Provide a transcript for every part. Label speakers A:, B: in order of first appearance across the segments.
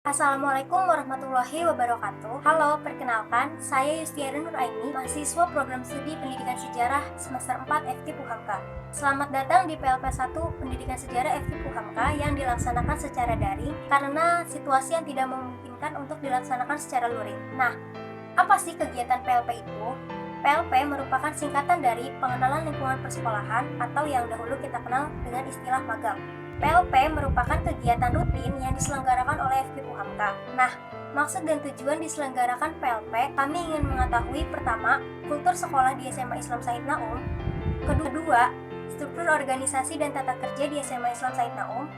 A: Assalamualaikum warahmatullahi wabarakatuh. Halo, perkenalkan, saya Yustiara Nuraini, mahasiswa program studi Pendidikan Sejarah semester 4 FT Puhamka. Selamat datang di PLP 1 Pendidikan Sejarah FT Puhamka yang dilaksanakan secara daring karena situasi yang tidak memungkinkan untuk dilaksanakan secara luring. Nah, apa sih kegiatan PLP itu? PLP merupakan singkatan dari Pengenalan Lingkungan Persekolahan atau yang dahulu kita kenal dengan istilah magang. PLP merupakan kegiatan rutin yang diselenggarakan oleh FP Puhamka. Nah, maksud dan tujuan diselenggarakan PLP, kami ingin mengetahui pertama, kultur sekolah di SMA Islam Said Naum, kedua, struktur organisasi dan tata kerja di SMA Islam Said Naum,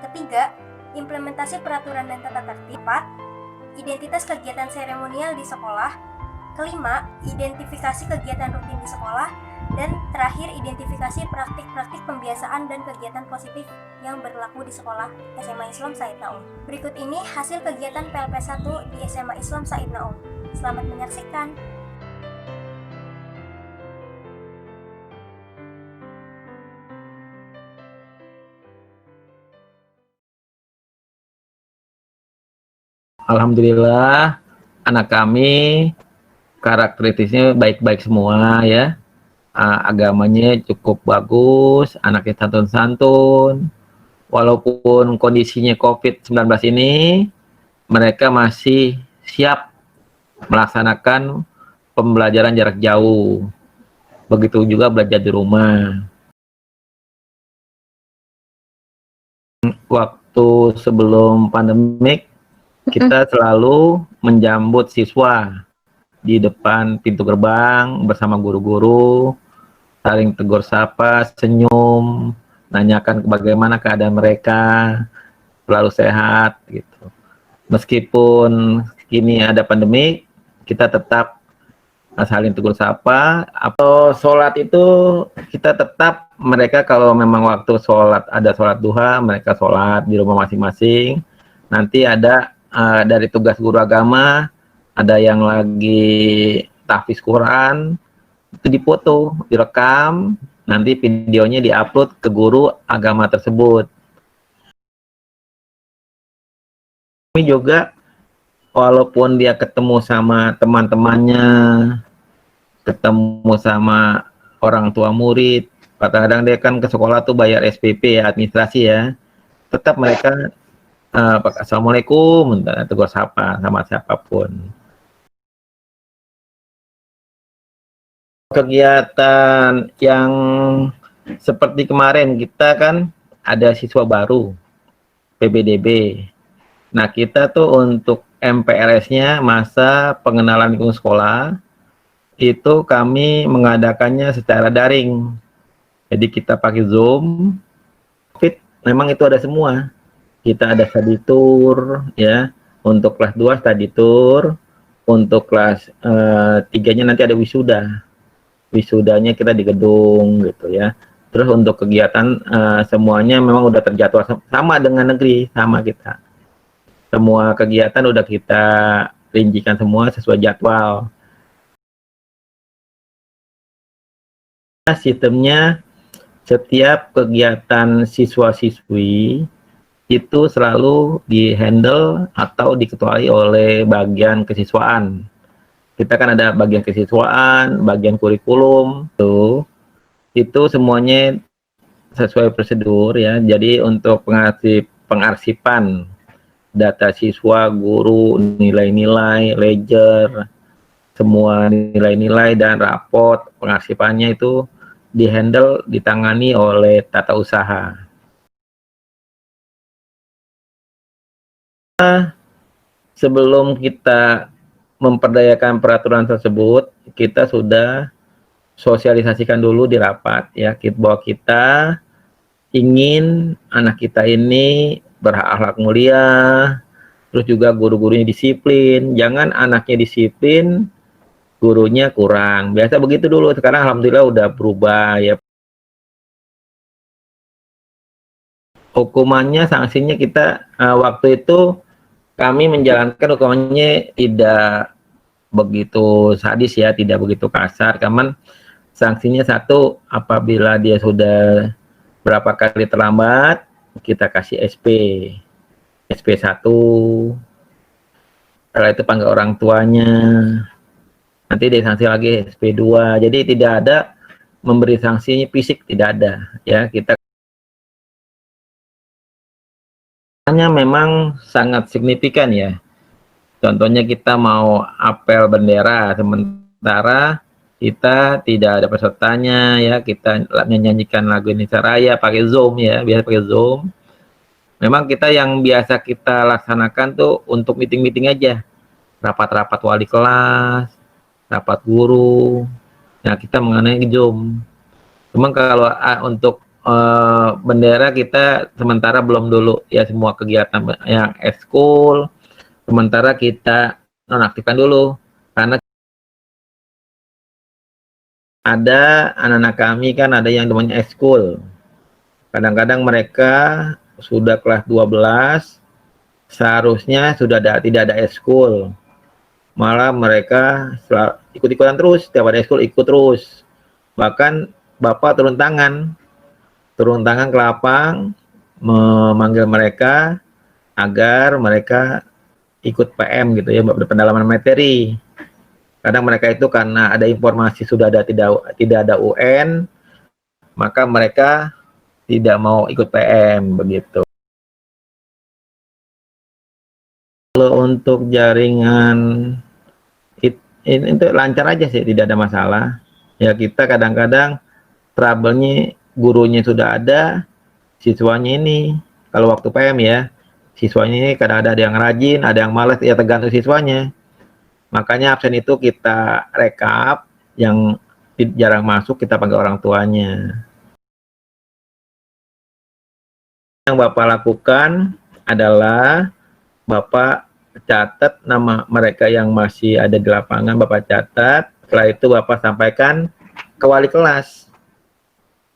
A: ketiga, implementasi peraturan dan tata tertib, 4, identitas kegiatan seremonial di sekolah, kelima, identifikasi kegiatan rutin di sekolah, dan terakhir identifikasi praktik-praktik pembiasaan dan kegiatan positif yang berlaku di sekolah SMA Islam Said Naum. Berikut ini hasil kegiatan PLP 1 di SMA Islam Said Naum. Selamat menyaksikan.
B: Alhamdulillah, anak kami karakteristiknya baik-baik semua ya. Agamanya cukup bagus, anaknya santun-santun. Walaupun kondisinya COVID-19 ini, mereka masih siap melaksanakan pembelajaran jarak jauh. Begitu juga belajar di rumah. Waktu sebelum pandemik, kita selalu menjambut siswa di depan pintu gerbang bersama guru-guru, saling tegur sapa, senyum, nanyakan bagaimana keadaan mereka, selalu sehat gitu. Meskipun kini ada pandemi, kita tetap saling tegur sapa. Atau sholat itu kita tetap, mereka kalau memang waktu sholat ada sholat duha, mereka sholat di rumah masing-masing. Nanti ada dari tugas guru agama, ada yang lagi tahfiz Quran, itu dipoto, direkam, nanti videonya diupload ke guru agama tersebut. Kami juga, walaupun dia ketemu sama teman-temannya, ketemu sama orang tua murid, kadang-kadang dia kan ke sekolah tuh bayar SPP ya, administrasi ya, tetap mereka Assalamualaikum, tegur sapa sama siapapun. Kegiatan yang seperti kemarin, kita kan ada siswa baru PBDB. Nah, kita tuh untuk MPLS-nya, masa pengenalan lingkungan sekolah, itu kami mengadakannya secara daring. Jadi kita pakai Zoom. Memang itu ada semua. Kita ada study tour ya, untuk kelas 2 study tour, untuk kelas 3-nya nanti ada wisuda. Wisudanya kita di gedung gitu ya. Terus untuk kegiatan semuanya memang udah terjadwal sama dengan negeri, sama kita. Semua kegiatan udah kita rincikan semua sesuai jadwal. Sistemnya, setiap kegiatan siswa-siswi itu selalu di-handle atau diketuai oleh bagian kesiswaan. Kita kan ada bagian kesiswaan, bagian kurikulum, tuh itu semuanya sesuai prosedur ya. Jadi untuk pengarsipan data siswa, guru, nilai-nilai, ledger, semua nilai-nilai dan raport pengarsipannya itu dihandle, ditangani oleh tata usaha. Sebelum kita memperdayakan peraturan tersebut, kita sudah sosialisasikan dulu di rapat ya, bahwa kita ingin anak kita ini berakhlak mulia, terus juga guru-gurunya disiplin. Jangan anaknya disiplin, gurunya kurang. Biasa begitu dulu. Sekarang alhamdulillah udah berubah ya. Hukumannya, sanksinya kita waktu itu kami menjalankan hukumannya tidak begitu sadis ya, tidak begitu kasar. Kaman sanksinya satu, apabila dia sudah berapa kali terlambat, kita kasih SP 1, Setelah itu panggil orang tuanya, nanti disanksi lagi SP2. Jadi tidak ada memberi sanksi fisik, tidak ada ya. Kita hanya memang sangat signifikan ya. Contohnya kita mau apel bendera, sementara kita tidak ada pesertanya ya, kita menyanyikan lagu Indonesia Raya pakai Zoom ya, biasa pakai Zoom. Memang kita yang biasa kita laksanakan tuh untuk meeting-meeting aja, rapat-rapat wali kelas, rapat guru. Nah, kita mengenai Zoom. Cuma kalau untuk bendera kita sementara belum dulu ya, semua kegiatan yang ekskul sementara kita nonaktifkan dulu, karena ada anak-anak kami kan ada yang namanya ekskul. Kadang-kadang mereka sudah kelas 12, seharusnya sudah tidak ada ekskul. Malah mereka ikut-ikutan terus, setiap ada ekskul ikut terus. Bahkan Bapak turun tangan ke lapang memanggil mereka agar mereka ikut PM gitu ya, pendalaman materi. Kadang mereka itu karena ada informasi sudah ada tidak ada UN, maka mereka tidak mau ikut PM begitu. Kalau untuk jaringan itu lancar aja sih, tidak ada masalah. Ya kita kadang-kadang trouble-nya gurunya sudah ada, siswanya ini kalau waktu PM ya, siswanya ini kadang ada yang rajin, ada yang malas, ya tergantung siswanya. Makanya absen itu kita rekap, yang jarang masuk kita panggil orang tuanya. Yang Bapak lakukan adalah Bapak catat nama mereka yang masih ada di lapangan, Bapak catat. Setelah itu Bapak sampaikan ke wali kelas.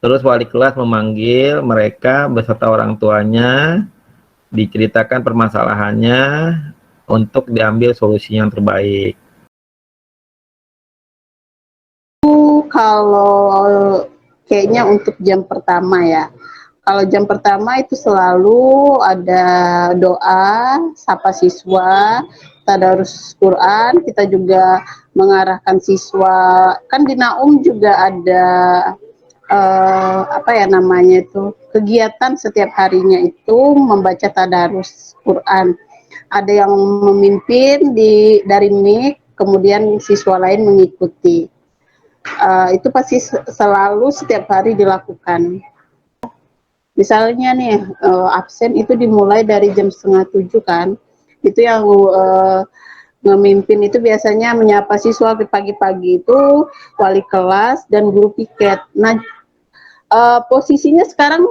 B: Terus wali kelas memanggil mereka beserta orang tuanya, diceritakan permasalahannya untuk diambil solusi yang terbaik.
C: Kalau kayaknya untuk jam pertama ya. Kalau jam pertama itu selalu ada doa, sapa siswa, tadarus Quran, kita juga mengarahkan siswa. Kan di Naum juga ada apa ya namanya itu, kegiatan setiap harinya itu membaca tadarus Quran. Ada yang memimpin dari MIK, kemudian siswa lain mengikuti. Itu pasti selalu setiap hari dilakukan. Misalnya nih absen itu dimulai dari jam 6:30 kan, itu yang memimpin itu biasanya menyapa siswa pagi-pagi itu wali kelas dan guru piket. Nah posisinya sekarang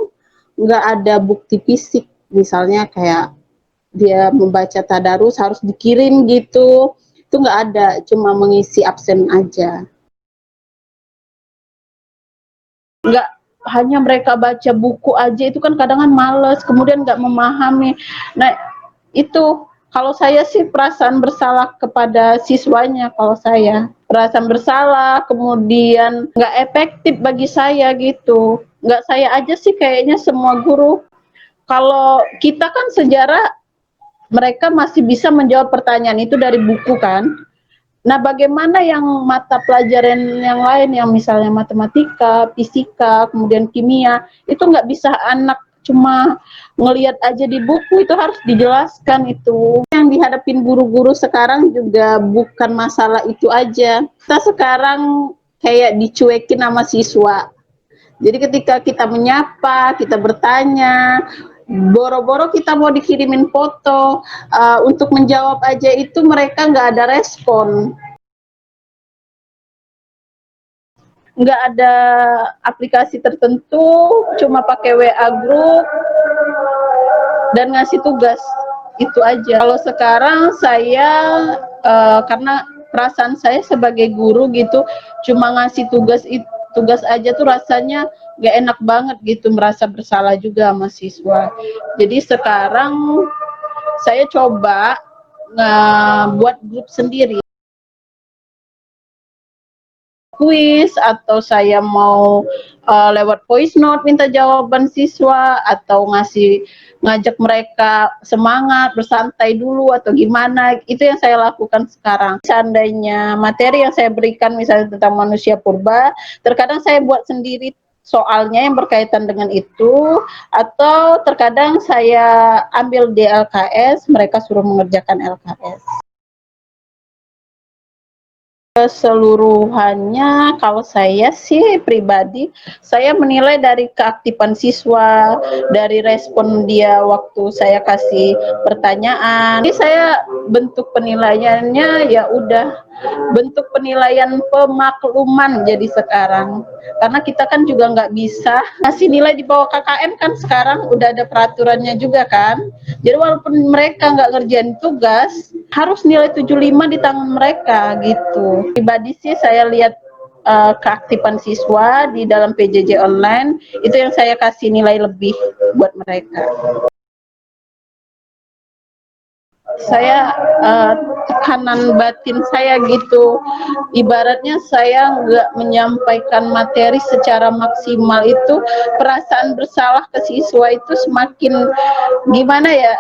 C: nggak ada bukti fisik, misalnya kayak dia membaca tadarus harus dikirim gitu, itu nggak ada, cuma mengisi absen aja. Nggak hanya mereka baca buku aja, itu kan kadang kan males, kemudian nggak memahami. Nah itu kalau saya sih perasaan bersalah kepada siswanya, kalau saya perasaan bersalah, kemudian nggak efektif bagi saya gitu. Nggak saya aja sih, kayaknya semua guru. Kalau kita kan sejarah, mereka masih bisa menjawab pertanyaan itu dari buku kan. Nah, bagaimana yang mata pelajaran yang lain, yang misalnya matematika, fisika, kemudian kimia, itu nggak bisa anak cuma ngelihat aja di buku, itu harus dijelaskan itu. Yang dihadapin guru-guru sekarang juga bukan masalah itu aja. Kita sekarang kayak dicuekin sama siswa. Jadi ketika kita menyapa, kita bertanya, boro-boro kita mau dikirimin foto, untuk menjawab aja itu mereka nggak ada respon. Nggak ada aplikasi tertentu, cuma pakai WA group dan ngasih tugas, itu aja. Kalau sekarang saya karena perasaan saya sebagai guru gitu, cuma ngasih tugas aja tuh rasanya nggak enak banget gitu, merasa bersalah juga sama siswa. Jadi sekarang saya coba buat grup sendiri. kuis, atau saya mau lewat voice note minta jawaban siswa, atau ngajak mereka semangat bersantai dulu atau gimana, itu yang saya lakukan sekarang. Seandainya materi yang saya berikan misalnya tentang manusia purba, terkadang saya buat sendiri soalnya yang berkaitan dengan itu, atau terkadang saya ambil di LKS, mereka suruh mengerjakan LKS. Keseluruhannya kalau saya sih pribadi, saya menilai dari keaktifan siswa, dari respon dia waktu saya kasih pertanyaan. Jadi saya bentuk penilaiannya ya udah bentuk penilaian pemakluman jadi sekarang. Karena kita kan juga nggak bisa ngasih nilai di bawah KKM, kan sekarang udah ada peraturannya juga kan. Jadi walaupun mereka nggak ngerjain tugas, harus nilai 75 di tangan mereka gitu. Pribadi sih saya lihat keaktifan siswa di dalam PJJ online, itu yang saya kasih nilai lebih buat mereka. Saya tekanan batin saya gitu, ibaratnya saya nggak menyampaikan materi secara maksimal, itu perasaan bersalah ke siswa itu semakin gimana ya,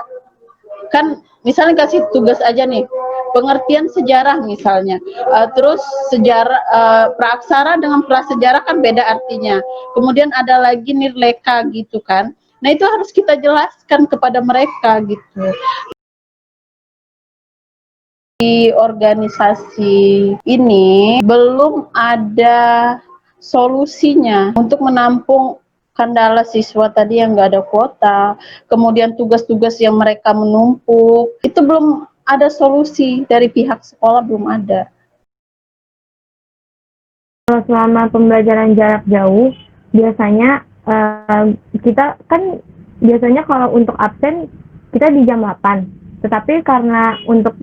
C: kan misalnya kasih tugas aja nih, pengertian sejarah misalnya, terus sejarah praaksara dengan prasejarah kan beda artinya, kemudian ada lagi nirleka gitu kan, nah itu harus kita jelaskan kepada mereka gitu. Di organisasi ini belum ada solusinya untuk menampung kendala siswa tadi yang nggak ada kuota, kemudian tugas-tugas yang mereka menumpuk, itu belum ada solusi dari pihak sekolah, belum ada.
D: Kalau selama pembelajaran jarak jauh, biasanya kita kan biasanya kalau untuk absen kita di jam 8, tetapi karena untuk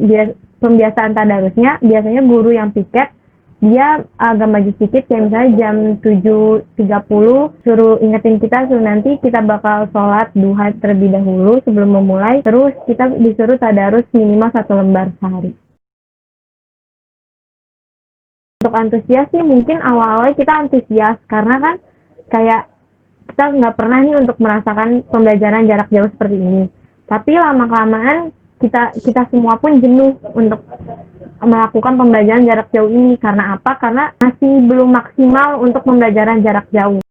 D: pembiasaan tadarusnya, biasanya guru yang piket dia agak maju sedikit, kayak misalnya jam 7.30 suruh ingetin kita, suruh nanti kita bakal sholat duha terlebih dahulu sebelum memulai, terus kita disuruh tadarus minimal 1 lembar sehari. Untuk antusias sih mungkin awal-awalnya kita antusias karena kan kayak kita nggak pernah nih untuk merasakan pembelajaran jarak jauh seperti ini, tapi lama-kelamaan kita semua pun jenuh untuk melakukan pembelajaran jarak jauh ini. Karena apa? Karena masih belum maksimal untuk pembelajaran jarak jauh.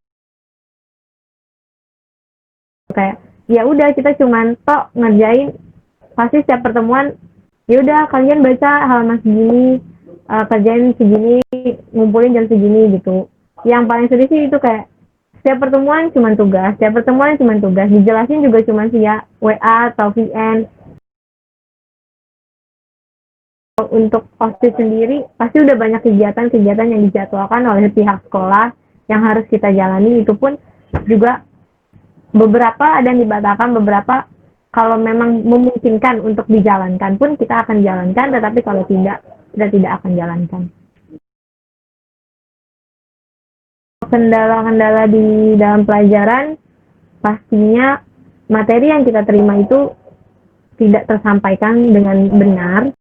D: Kayak ya udah kita cuman tok ngerjain, pasti setiap pertemuan ya udah kalian baca halaman segini, kerjain segini, ngumpulin jam segini gitu. Yang paling sedih sih itu kayak setiap pertemuan cuman tugas, dijelasin juga cuman via WA atau VN. Untuk OSIS sendiri pasti udah banyak kegiatan-kegiatan yang dijadwalkan oleh pihak sekolah yang harus kita jalani, itu pun juga beberapa ada yang dibatalkan, beberapa kalau memang memungkinkan untuk dijalankan pun kita akan jalankan, tetapi kalau tidak, kita tidak akan jalankan. Kendala-kendala di dalam pelajaran, pastinya materi yang kita terima itu tidak tersampaikan dengan benar.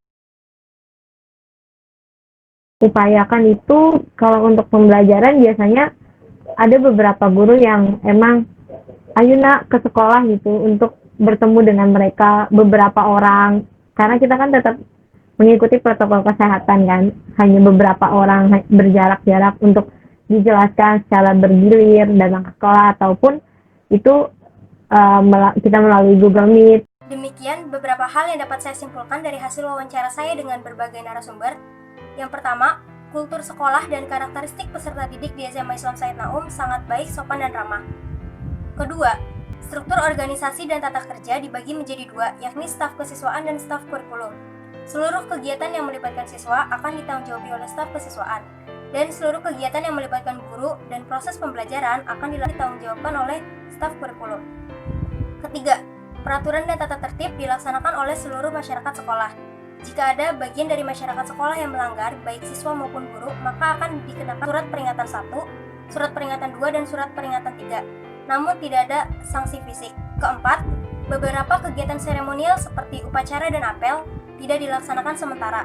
D: Upayakan itu kalau untuk pembelajaran biasanya ada beberapa guru yang emang ayo nak ke sekolah gitu untuk bertemu dengan mereka beberapa orang, karena kita kan tetap mengikuti protokol kesehatan kan, hanya beberapa orang berjarak-jarak untuk dijelaskan secara bergilir datang ke sekolah, ataupun itu kita melalui Google Meet.
A: Demikian beberapa hal yang dapat saya simpulkan dari hasil wawancara saya dengan berbagai narasumber. Yang pertama, kultur sekolah dan karakteristik peserta didik di SMA Islam Said Naum sangat baik, sopan, dan ramah. Kedua, struktur organisasi dan tata kerja dibagi menjadi 2, yakni staf kesiswaan dan staf kurikulum. Seluruh kegiatan yang melibatkan siswa akan ditanggung jawab oleh staf kesiswaan, dan seluruh kegiatan yang melibatkan guru dan proses pembelajaran akan ditanggungjawabkan oleh staf kurikulum. Ketiga, peraturan dan tata tertib dilaksanakan oleh seluruh masyarakat sekolah. Jika ada bagian dari masyarakat sekolah yang melanggar, baik siswa maupun guru, maka akan dikenakan surat peringatan 1, surat peringatan 2, dan surat peringatan 3. Namun tidak ada sanksi fisik. Keempat, beberapa kegiatan seremonial seperti upacara dan apel tidak dilaksanakan sementara.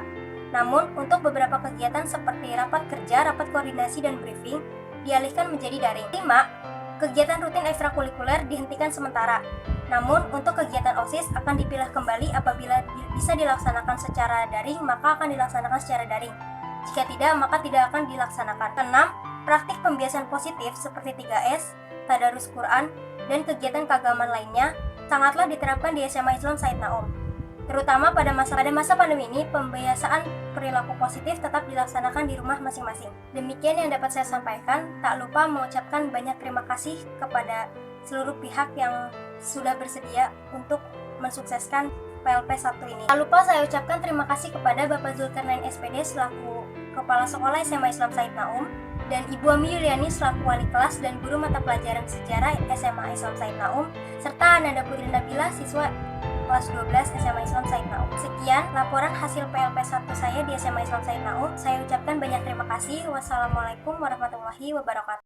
A: Namun, untuk beberapa kegiatan seperti rapat kerja, rapat koordinasi, dan briefing dialihkan menjadi daring. 5. Kegiatan rutin ekstrakurikuler dihentikan sementara. Namun, untuk kegiatan OSIS akan dipilah kembali apabila bisa dilaksanakan secara daring, maka akan dilaksanakan secara daring. Jika tidak, maka tidak akan dilaksanakan. 6. Praktik pembiasan positif seperti 3S, tadarus Quran, dan kegiatan keagamaan lainnya sangatlah diterapkan di SMA Islam Said Naum. Terutama pada masa pandemi ini, pembiasaan perilaku positif tetap dilaksanakan di rumah masing-masing. Demikian yang dapat saya sampaikan. Tak lupa mengucapkan banyak terima kasih kepada seluruh pihak yang sudah bersedia untuk mensukseskan PLP 1 ini. Tak lupa saya ucapkan terima kasih kepada Bapak Zulkarnain SPD selaku Kepala Sekolah SMA Islam Said Naum, dan Ibu Ami Yuliani selaku Wali Kelas dan Guru Mata Pelajaran Sejarah SMA Islam Said Naum, serta Ananda Putri Nabila, siswa kelas 12 SMA Islam Said Naum. Sekian laporan hasil PLP 1 saya di SMA Islam Said Naum. Saya ucapkan banyak terima kasih. Wassalamualaikum warahmatullahi wabarakatuh.